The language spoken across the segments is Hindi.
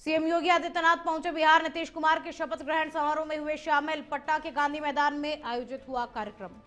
सीएम योगी आदित्यनाथ पहुंचे बिहार। नीतीश कुमार के शपथ ग्रहण समारोह में हुए शामिल। पटना के गांधी मैदान में आयोजित हुआ कार्यक्रम।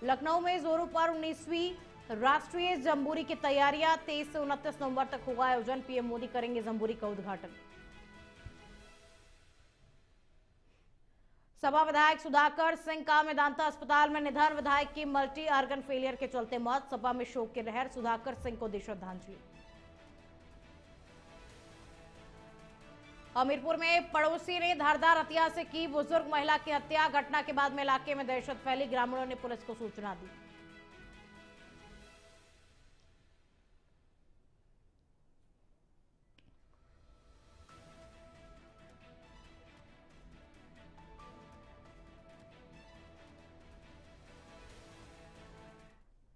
लखनऊ में जोरों पर 19वीं राष्ट्रीय जम्बूरी की तैयारियां। 23 से 29 नवंबर तक होगा आयोजन। पीएम मोदी करेंगे जम्बूरी का उद्घाटन। सपा विधायक सुधाकर सिंह का मेदांता अस्पताल में निधन। विधायक की मल्टी ऑर्गन फेलियर के चलते मौत। सपा में शोक की लहर। सुधाकर सिंह को दी श्रद्धांजलि। हमीरपुर में पड़ोसी ने धारदार हथियार से की बुजुर्ग महिला की हत्या। घटना के बाद में इलाके में दहशत फैली। ग्रामीणों ने पुलिस को सूचना दी।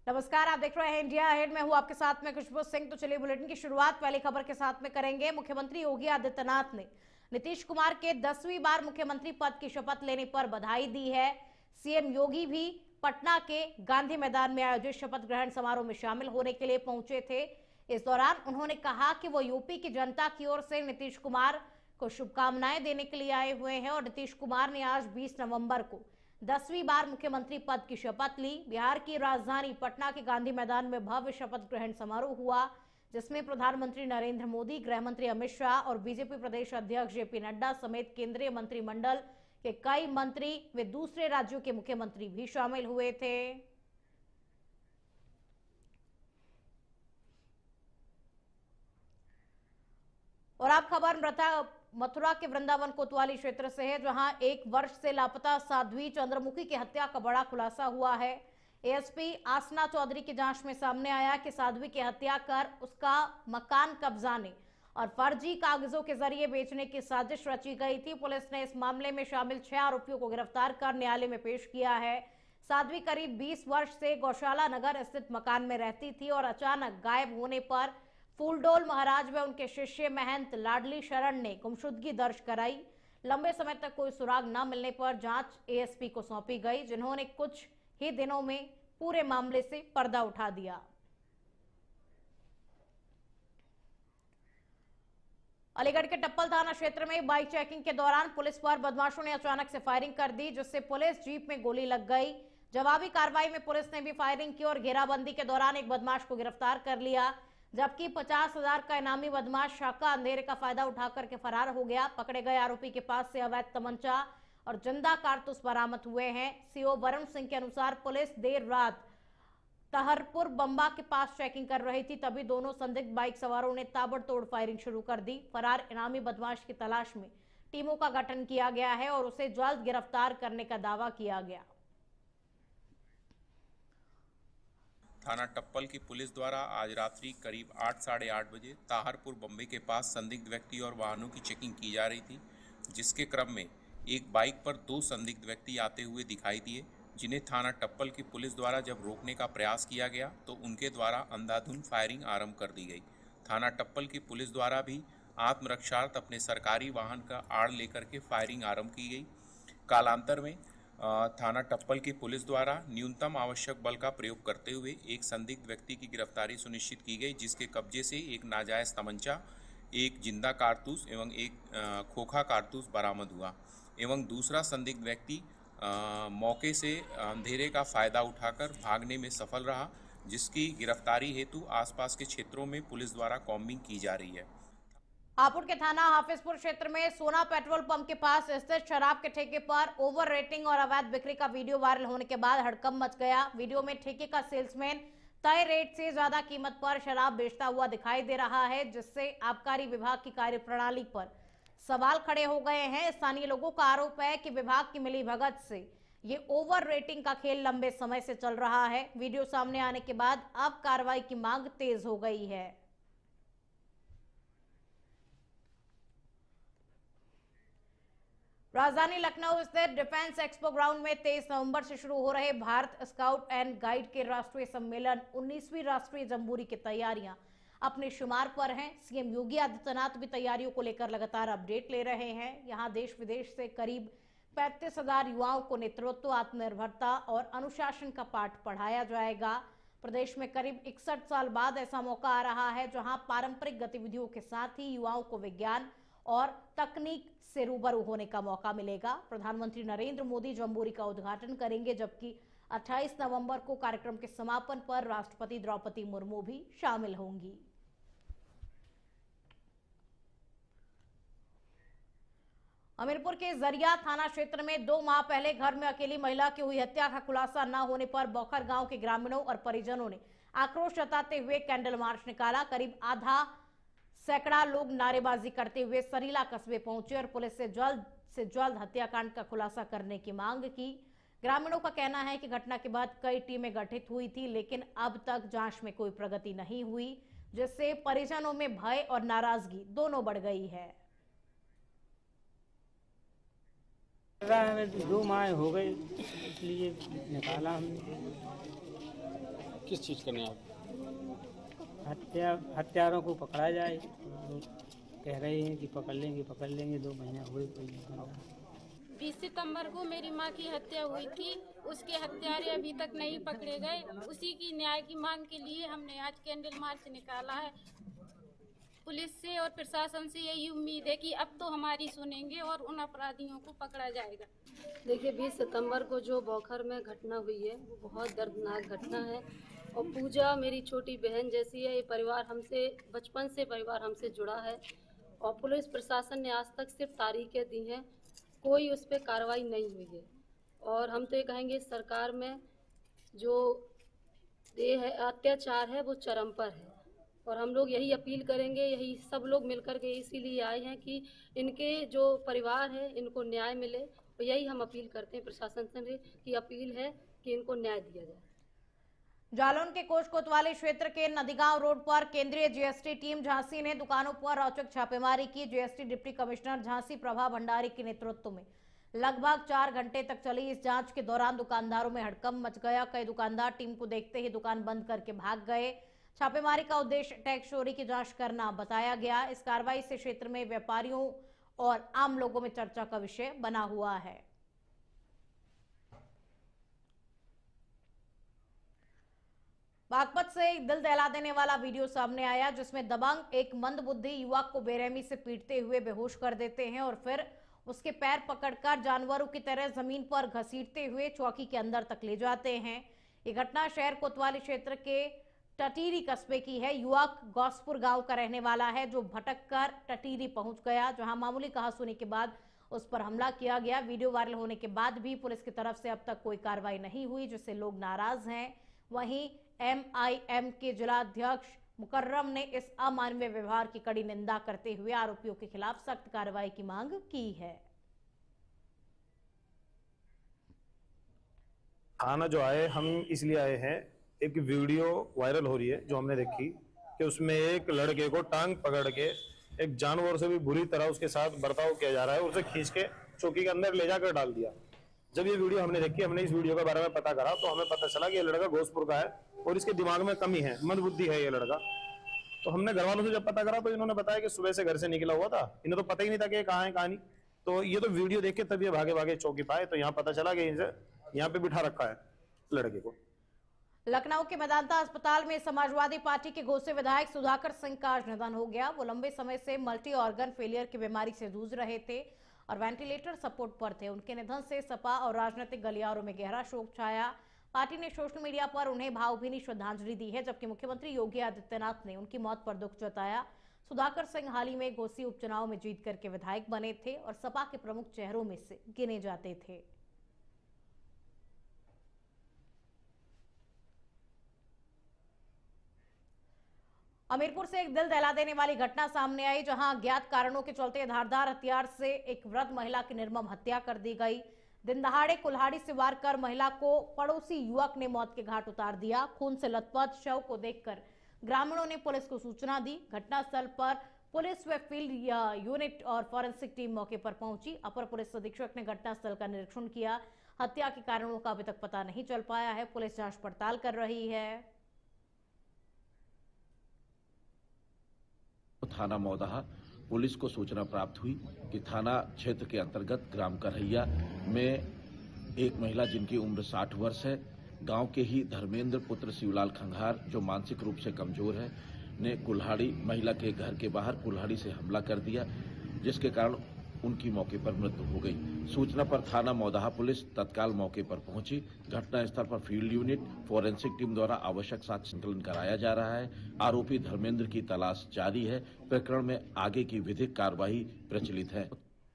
नमस्कार, आप देख रहे हैं इंडिया अहेड में हूं आपके साथ में खुशबू सिंह। तो चलिए बुलेटिन की शुरुआत पहली खबर के साथ में करेंगे। मुख्यमंत्री योगी आदित्यनाथ ने नीतीश कुमार के 10वीं बार मुख्यमंत्री पद की शपथ लेने पर बधाई दी है। सीएम योगी भी पटना के गांधी मैदान में आयोजित शपथ ग्रहण समारोह में शामिल होने के लिए पहुंचे थे। इस दौरान उन्होंने कहा कि वो यूपी की जनता की ओर से नीतीश कुमार को शुभकामनाएं देने के लिए आए हुए हैं और नीतीश कुमार ने आज 20 नवंबर को 10वीं बार मुख्यमंत्री पद की शपथ ली। बिहार की राजधानी पटना के गांधी मैदान में भव्य शपथ ग्रहण समारोह हुआ, जिसमें प्रधानमंत्री नरेंद्र मोदी, गृह मंत्री अमित शाह और बीजेपी प्रदेश अध्यक्ष जेपी नड्डा समेत केंद्रीय मंत्रिमंडल के कई मंत्री व दूसरे राज्यों के मुख्यमंत्री भी शामिल हुए थे। और आप खबर मथुरा के वृंदावन कोतवाली क्षेत्र से है, जहां 1 वर्ष से लापता साध्वी चंद्रमुखी की हत्या का बड़ा खुलासा हुआ है। एएसपी आसना चौधरी की जांच में सामने आया कि साध्वी की हत्या कर उसका मकान कब्जाने और फर्जी कागजों के जरिए बेचने की साजिश रची गई थी। पुलिस ने इस मामले में शामिल 6 आरोपियों को गिरफ्तार कर न्यायालय में पेश किया है। साध्वी करीब 20 वर्ष से गौशाला नगर स्थित मकान में रहती थी और अचानक गायब होने पर फूलडोल महाराज व उनके शिष्य महंत लाडली शरण ने गुमशुदगी दर्ज कराई। लंबे समय तक कोई सुराग न मिलने पर जांच एएसपी को सौंपी गई, जिन्होंने कुछ ही दिनों में पूरे मामले से पर्दा उठा दिया। अलीगढ़ के टप्पल थाना क्षेत्र में बाइक चेकिंग के दौरान पुलिस पर बदमाशों ने अचानक से फायरिंग कर दी, जिससे पुलिस जीप में गोली लग गई। जवाबी कार्रवाई में पुलिस ने भी फायरिंग की और घेराबंदी के दौरान एक बदमाश को गिरफ्तार कर लिया, जबकि 50,000 का इनामी बदमाश शाका अंधेरे का फायदा उठाकर के फरार हो गया। पकड़े गए आरोपी के पास से अवैध तमंचा और जिंदा कारतूस बरामद हुए हैं। सीओ वरुण सिंह के अनुसार पुलिस देर रात तहरपुर बंबा के पास चेकिंग कर रही थी, तभी दोनों संदिग्ध बाइक सवारों ने ताबड़तोड़ फायरिंग शुरू कर दी। फरार इनामी बदमाश की तलाश में टीमों का गठन किया गया है और उसे जल्द गिरफ्तार करने का दावा किया गया। थाना टप्पल की पुलिस द्वारा आज रात्रि करीब 8 साढ़े 8 बजे ताहरपुर बम्बई के पास संदिग्ध व्यक्ति और वाहनों की चेकिंग की जा रही थी, जिसके क्रम में एक बाइक पर 2 संदिग्ध व्यक्ति आते हुए दिखाई दिए, जिन्हें थाना टप्पल की पुलिस द्वारा जब रोकने का प्रयास किया गया तो उनके द्वारा अंधाधुंध फायरिंग आरंभ कर दी गई। थाना टप्पल की पुलिस द्वारा भी आत्मरक्षार्थ अपने सरकारी वाहन का आड़ लेकर के फायरिंग आरंभ की गई। कालांतर में थाना टप्पल की पुलिस द्वारा न्यूनतम आवश्यक बल का प्रयोग करते हुए एक संदिग्ध व्यक्ति की गिरफ्तारी सुनिश्चित की गई, जिसके कब्जे से एक नाजायज तमंचा, एक जिंदा कारतूस एवं एक खोखा कारतूस बरामद हुआ एवं दूसरा संदिग्ध व्यक्ति मौके से अंधेरे का फायदा उठाकर भागने में सफल रहा, जिसकी गिरफ्तारी हेतु आसपास के क्षेत्रों में पुलिस द्वारा कॉम्बिंग की जा रही है। हापुड़ के थाना हाफिजपुर क्षेत्र में सोना पेट्रोल पंप के पास स्थित शराब के ठेके पर ओवर रेटिंग और अवैध बिक्री का वीडियो वायरल होने के बाद हड़कंप मच गया। वीडियो में ठेके का सेल्समैन तय रेट से ज्यादा कीमत पर शराब बेचता हुआ दिखाई दे रहा है, जिससे आबकारी विभाग की कार्यप्रणाली पर सवाल खड़े हो गए हैं। स्थानीय लोगों का आरोप है कि विभाग की मिलीभगत से ये ओवर रेटिंग का खेल लंबे समय से चल रहा है। वीडियो सामने आने के बाद अब कार्रवाई की मांग तेज हो गई है। राजधानी लखनऊ स्थित डिफेंस एक्सपो ग्राउंड में 23 नवंबर से शुरू हो रहे भारत स्काउट एंड गाइड के राष्ट्रीय सम्मेलन 19वीं राष्ट्रीय जम्बूरी की तैयारियां अपने शुमार पर हैं। सीएम योगी आदित्यनाथ भी तैयारियों को लेकर लगातार अपडेट ले रहे हैं। यहां देश विदेश से करीब 35,000 युवाओं को नेतृत्व, आत्मनिर्भरता और अनुशासन का पाठ पढ़ाया जाएगा। प्रदेश में करीब 61 साल बाद ऐसा मौका आ रहा है जहां पारंपरिक गतिविधियों के साथ ही युवाओं को विज्ञान और तकनीक से रूबरू होने का मौका मिलेगा। प्रधानमंत्री नरेंद्र मोदी जम्बूरी का उद्घाटन करेंगे, जबकि 28 नवंबर को कार्यक्रम के समापन पर राष्ट्रपति द्रौपदी मुर्मू भी शामिल होंगी। हमीरपुर के जरिया थाना क्षेत्र में 2 माह पहले घर में अकेली महिला की हुई हत्या का खुलासा न होने पर बौखर गांव के ग्रामीणों और परिजनों ने आक्रोश जताते हुए कैंडल मार्च निकाला। करीब आधा सैकड़ा लोग नारेबाजी करते हुए सरीला कस्बे पहुंचे और पुलिस से जल्द हत्याकांड का खुलासा करने की मांग की। ग्रामीणों का कहना है कि घटना के बाद कई टीमें गठित हुई थी, लेकिन अब तक जांच में कोई प्रगति नहीं हुई, जिससे परिजनों में भय और नाराजगी दोनों बढ़ गई है। 2 माह हो गए, इसलिए निकाला हमने। किस चीज़ करने आप? हत्यारों को पकड़ा जाए। कह रहे हैं कि पकड़ लेंगे 2 महीने हुए, कोई नहीं। 20 सितंबर को मेरी मां की हत्या हुई थी, उसके हत्यारे अभी तक नहीं पकड़े गए। उसी की न्याय की मांग के लिए हमने आज कैंडल मार्च निकाला है। पुलिस से और प्रशासन से यही उम्मीद है कि अब तो हमारी सुनेंगे और उन अपराधियों को पकड़ा जाएगा। देखिए, 20 सितंबर को जो बौखर में घटना हुई है वो बहुत दर्दनाक घटना है और पूजा मेरी छोटी बहन जैसी है। ये परिवार हमसे बचपन से जुड़ा है और पुलिस प्रशासन ने आज तक सिर्फ तारीखें दी हैं, कोई उस पर कार्रवाई नहीं हुई है। और हम तो ये कहेंगे सरकार में जो ये है अत्याचार है वो चरम पर है और हम लोग यही अपील करेंगे, यही सब लोग मिलकर के इसीलिए आए हैं कि इनके जो परिवार है इनको न्याय मिले। और यही हम अपील करते हैं प्रशासन से कि अपील है कि इनको न्याय दिया जाए। जालौन के कोच कोतवाली क्षेत्र के नदीगांव रोड पर केंद्रीय जीएसटी टीम झांसी ने दुकानों पर औचक छापेमारी की। GST deputy commissioner Jhansi Prabha Bhandari के नेतृत्व में लगभग 4 घंटे तक चली इस जांच के दौरान दुकानदारों में हड़कंप मच गया। कई दुकानदार टीम को देखते ही दुकान बंद करके भाग गए। छापेमारी का उद्देश्य टैक्स चोरी की जांच करना बताया गया। इस कार्रवाई से क्षेत्र में व्यापारियों और आम लोगों में चर्चा का विषय बना हुआ है। बागपत से एक दिल दहला देने वाला वीडियो सामने आया, जिसमें दबंग एक मंदबुद्धि युवक को बेरहमी से पीटते हुए बेहोश कर देते हैं और फिर उसके पैर पकड़कर जानवरों की तरह जमीन पर घसीटते हुए चौकी के अंदर तक ले जाते हैं। ये घटना शहर कोतवाली क्षेत्र के टटीरी कस्बे की है। युवक गौसपुर गांव का रहने वाला है, जो भटक कर टटीरी पहुंच गया, जहां मामूली कहासुनी के बाद उस पर हमला किया गया। वीडियो वायरल होने के बाद भी पुलिस की तरफ से अब तक कोई कार्रवाई नहीं हुई, जिससे लोग नाराज हैं। वहीं MIM के जिलाध्यक्ष मुकर्रम ने इस अमानवीय व्यवहार की कड़ी निंदा करते हुए आरोपियों के खिलाफ सख्त कार्रवाई की मांग की है। थाना जो आए हम इसलिए आए हैं, एक वीडियो वायरल हो रही है जो हमने देखी कि उसमें एक लड़के को टांग पकड़ के एक जानवर से भी बुरी तरह उसके साथ बर्ताव किया जा रहा है, उसे खींच के चौकी के अंदर ले जाकर डाल दिया। जब ये वीडियो हमने देखी, हमने इस वीडियो के बारे में पता करा तो हमें पता चला कि ये लड़का घोसपुर का है और इसके दिमाग में कमी है, मंदबुद्धि है ये लड़का। तो हमने घर वालों से जब पता करा तो इन्होंने बताया कि सुबह से घर से निकला हुआ था, इन्हें तो पता ही नहीं था कि कहाँ है कहाँ नहीं। तो ये तो वीडियो देख के तब ये भागे भागे चौकी पाए, तो यहाँ पता चला कि यहाँ पे बिठा रखा है लड़के को। लखनऊ के मेदांता अस्पताल में समाजवादी पार्टी के घोसे विधायक सुधाकर सिंह का आज निधन हो गया। वो लंबे समय से मल्टी ऑर्गन फेलियर की बीमारी से जूझ रहे थे और वेंटिलेटर सपोर्ट पर थे। उनके निधन से सपा और राजनीतिक गलियारों में गहरा शोक छाया। पार्टी ने सोशल मीडिया पर उन्हें भावभीनी श्रद्धांजलि दी है, जबकि मुख्यमंत्री योगी आदित्यनाथ ने उनकी मौत पर दुख जताया। सुधाकर सिंह हाल ही में घोसी उपचुनाव में जीत करके विधायक बने थे और सपा के प्रमुख चेहरों में से गिने जाते थे। हमीरपुर से एक दिल दहला देने वाली घटना सामने आई, जहां अज्ञात कारणों के चलते धारदार हथियार से एक वृद्ध महिला की निर्मम हत्या कर दी गई। दिन दहाड़े कुल्हाड़ी से वार कर महिला को पड़ोसी युवक ने मौत के घाट उतार दिया। खून से लथपथ शव को देखकर ग्रामीणों ने पुलिस को सूचना दी। घटनास्थल पर पुलिस व फील्ड यूनिट और फॉरेंसिक टीम मौके पर पहुंची। अपर पुलिस अधीक्षक ने घटनास्थल का निरीक्षण किया। हत्या के कारणों का अभी तक पता नहीं चल पाया है। पुलिस जांच पड़ताल कर रही है। थाना मौदहा पुलिस को सूचना प्राप्त हुई कि थाना क्षेत्र के अंतर्गत ग्राम करहैया में एक महिला जिनकी उम्र 60 वर्ष है, गांव के ही धर्मेंद्र पुत्र शिवलाल खंघार, जो मानसिक रूप से कमजोर है, ने कुल्हाड़ी महिला के घर के बाहर कुल्हाड़ी से हमला कर दिया, जिसके कारण उनकी मौके पर मृत्यु हो गई। सूचना पर थाना मौदाहा पुलिस तत्काल मौके पर पहुंची। घटनास्थल पर फील्ड यूनिट, फोरेंसिक टीम द्वारा आवश्यक साक्ष्य संकलन कराया जा रहा है। आरोपी धर्मेंद्र की तलाश जारी है। प्रकरण में आगे की विधिक कार्रवाई प्रचलित है।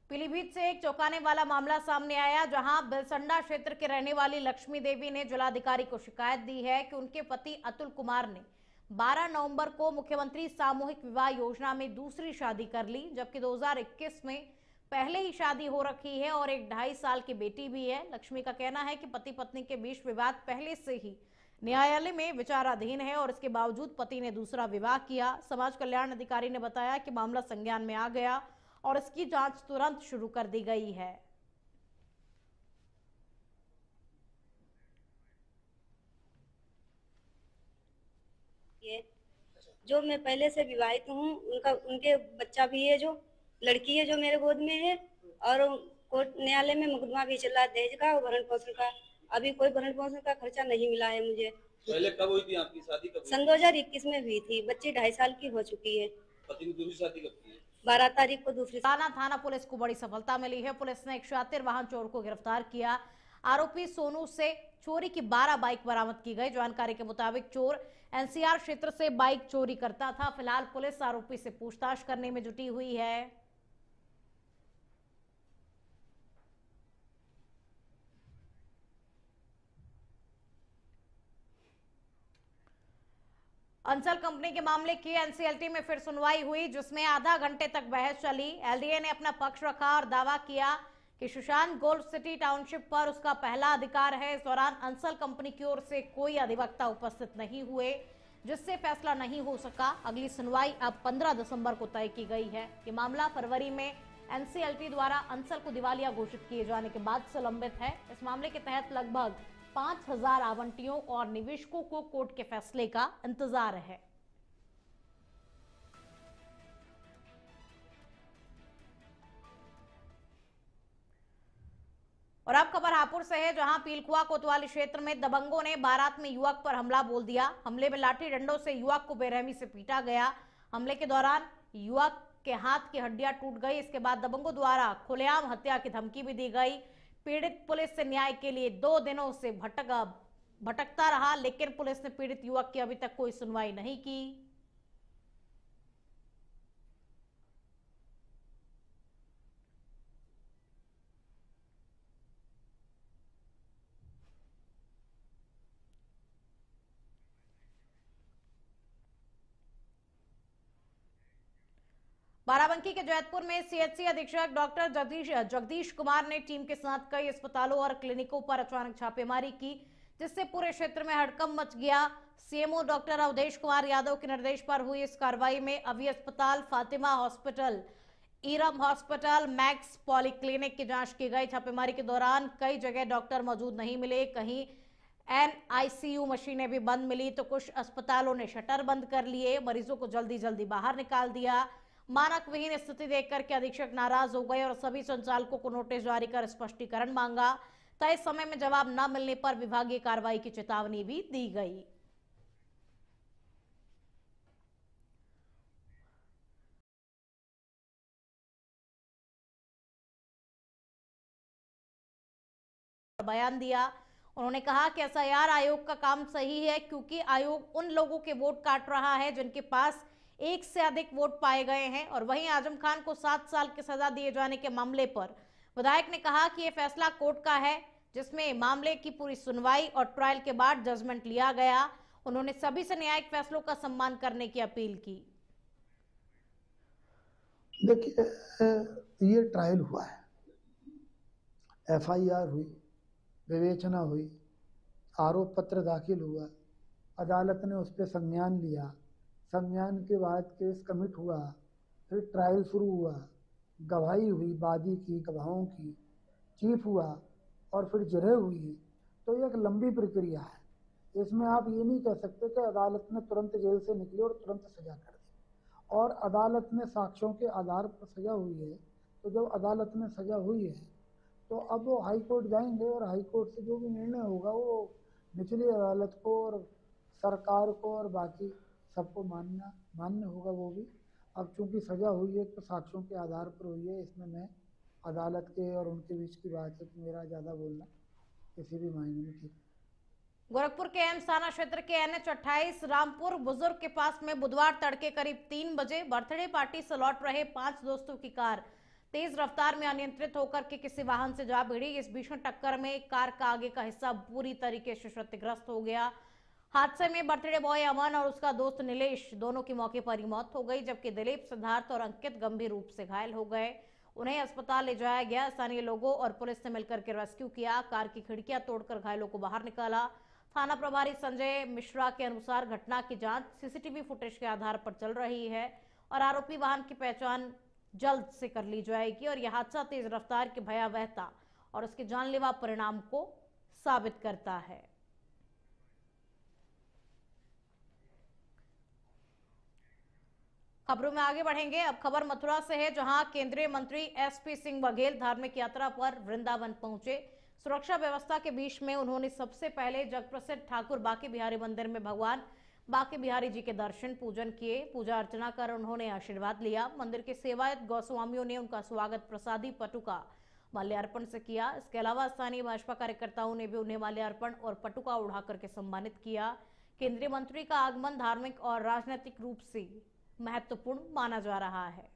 पीलीभीत से एक चौंकाने वाला मामला सामने आया, जहां बिलसंडा क्षेत्र के रहने वाली लक्ष्मी देवी ने जिलाधिकारी को शिकायत दी है कि उनके पति अतुल कुमार ने 12 नवंबर को मुख्यमंत्री सामूहिक विवाह योजना में दूसरी शादी कर ली, जबकि 2021 में पहले ही शादी हो रखी है और एक 2.5 साल की बेटी भी है। लक्ष्मी का कहना है कि पति पत्नी के बीच विवाद पहले से ही न्यायालय में विचाराधीन है और इसके बावजूद पति ने दूसरा विवाह किया। समाज कल्याण अधिकारी ने बताया कि मामला संज्ञान में आ गया और इसकी जांच तुरंत शुरू कर दी गई है। ये जो मैं पहले से विवाहित हूँ, उनके बच्चा भी है, जो लड़की है जो मेरे गोद में है, और कोर्ट न्यायालय में मुकदमा भी चला दहेज का और भरण पोषण का। अभी कोई भरण पोषण का खर्चा नहीं मिला है मुझे। पहले कब हुई थी आपकी शादी? कब? सन 2021 में हुई थी। बच्ची 2.5 साल की हो चुकी है। पति ने दूसरी शादी कब की है? 12 तारीख को दूसरी। थाना पुलिस को बड़ी सफलता मिली है। पुलिस ने एक शातिर वाहन चोर को गिरफ्तार किया। आरोपी सोनू से चोरी की 12 बाइक बरामद की गई। जानकारी के मुताबिक चोर एनसीआर क्षेत्र से बाइक चोरी करता था। फिलहाल पुलिस आरोपी से पूछताछ करने में जुटी हुई है। अंचल कंपनी के मामले की एनसीएलटी में फिर सुनवाई हुई, जिसमें आधा घंटे तक बहस चली। एलडीए ने अपना पक्ष रखा और दावा किया कि सुशांत गोल्ड सिटी टाउनशिप पर उसका पहला अधिकार है। इस दौरान अंचल कंपनी की ओर से कोई अधिवक्ता उपस्थित नहीं हुए, जिससे फैसला नहीं हो सका। अगली सुनवाई अब 15 दिसंबर को तय की गई है। ये मामला फरवरी में एनसीएलटी द्वारा अंचल को दिवालिया घोषित किए जाने के बाद से लंबित है। इस मामले के तहत लगभग 5000 आवंटियों और निवेशकों को कोर्ट के फैसले का इंतजार है। और अब खबर हापुड़ से है, जहां पीलकुआ कोतवाली क्षेत्र में दबंगों ने बारात में युवक पर हमला बोल दिया। हमले में लाठी डंडों से युवक को बेरहमी से पीटा गया। हमले के दौरान युवक के हाथ की हड्डियां टूट गई। इसके बाद दबंगों द्वारा खुलेआम हत्या की धमकी भी दी गई। पीड़ित पुलिस से न्याय के लिए 2 दिनों से भटकता रहा, लेकिन पुलिस ने पीड़ित युवक की अभी तक कोई सुनवाई नहीं की। बाराबंकी के जैतपुर में सीएचसी अधीक्षक डॉक्टर जगदीश कुमार ने टीम के साथ कई अस्पतालों और क्लिनिकों पर अचानक छापेमारी की, जिससे पूरे क्षेत्र में हड़कंप मच गया। सीएमओ डॉक्टर अवधेश कुमार यादव के निर्देश पर हुई इस कार्रवाई में अभी अस्पताल, Fatima hospital, Eram hospital, Max polyclinic की जांच की गई। छापेमारी के दौरान कई जगह डॉक्टर मौजूद नहीं मिले, कहीं NICU मशीनें भी बंद मिली, तो कुछ अस्पतालों ने शटर बंद कर लिए। मरीजों को जल्दी बाहर निकाल दिया। मानक विहीन स्थिति देखकर के अधीक्षक नाराज हो गए और सभी संचालकों को नोटिस जारी कर स्पष्टीकरण मांगा। तय समय में जवाब न मिलने पर विभागीय कार्रवाई की चेतावनी भी दी गई। बयान दिया। उन्होंने कहा कि SIR आयोग का काम सही है, क्योंकि आयोग उन लोगों के वोट काट रहा है जिनके पास एक से अधिक वोट पाए गए हैं। और वहीं आजम खान को 7 साल की सजा दिए जाने के मामले पर विधायक ने कहा कि यह फैसला कोर्ट का है, जिसमें मामले की पूरी सुनवाई और ट्रायल के बाद जजमेंट लिया गया। उन्होंने सभी से न्यायिक फैसलों का सम्मान करने की अपील की। देखिए, ये ट्रायल हुआ है, FIR हुई, विवेचना हुई, आरोप पत्र दाखिल हुआ, अदालत ने उस पर संज्ञान लिया, संज्ञान के बाद केस कमिट हुआ, फिर ट्रायल शुरू हुआ, गवाही हुई, वादी की, गवाहों की, चीफ हुआ और फिर जरह हुई। तो ये एक लंबी प्रक्रिया है। इसमें आप ये नहीं कह सकते कि अदालत ने तुरंत जेल से निकले और तुरंत सजा कर दी। और अदालत ने साक्ष्यों के आधार पर सजा हुई है, तो जब अदालत में सजा हुई है तो अब वो हाई कोर्ट जाएंगे और हाई कोर्ट से जो भी निर्णय होगा वो निचली अदालत को और सरकार को और बाकी सबको मान्य होगा वो भी। अब चूंकि सजा हुई है तो साक्ष्यों के आधार पर हुई है, इसमें मैं अदालत के और उनके बीच की बात है तो मेरा ज़्यादा बोलना किसी भी मायने में ठीक। गोरखपुर के एम्स थाना क्षेत्र के NH 28 रामपुर बुजुर्ग के पास में बुधवार तड़के करीब 3 बजे बर्थडे पार्टी से लौट रहे 5 दोस्तों की कार तेज रफ्तार में अनियंत्रित होकर के किसी वाहन से जा भिड़ी। इस भीषण टक्कर में कार का आगे का हिस्सा पूरी तरीके से क्षतिग्रस्त हो गया। हादसे में बर्थडे बॉय अमन और उसका दोस्त नीलेश दोनों की मौके पर ही मौत हो गई, जबकि दिलीप, सिद्धार्थ और अंकित गंभीर रूप से घायल हो गए। उन्हें अस्पताल ले जाया गया। स्थानीय लोगों और पुलिस ने मिलकर के रेस्क्यू किया, कार की खिड़कियां तोड़कर घायलों को बाहर निकाला। थाना प्रभारी संजय मिश्रा के अनुसार घटना की जांच सीसीटीवी फुटेज के आधार पर चल रही है और आरोपी वाहन की पहचान जल्द से कर ली जाएगी और यह हादसा तेज रफ्तार की भयावहता और उसके जानलेवा परिणाम को साबित करता है। खबरों में आगे बढ़ेंगे। अब खबर मथुरा से है, जहां केंद्रीय मंत्री SP सिंह बघेल धार्मिक यात्रा पर वृंदावन पहुंचे। सुरक्षा व्यवस्था के बीच में उन्होंने सबसे पहले जग प्रसिद्ध ठाकुर बांके बिहारी मंदिर में भगवान बांके बिहारी जी के दर्शन पूजन किए। पूजा अर्चना कर उन्होंने आशीर्वाद लिया। मंदिर के सेवायत गौस्वामियों ने उनका स्वागत प्रसादी पटुका माल्यार्पण से किया। इसके अलावा स्थानीय भाजपा कार्यकर्ताओं ने भी उन्हें माल्यार्पण और पटुका उड़ाकर के सम्मानित किया। केंद्रीय मंत्री का आगमन धार्मिक और राजनीतिक रूप से महत्वपूर्ण माना जा रहा है।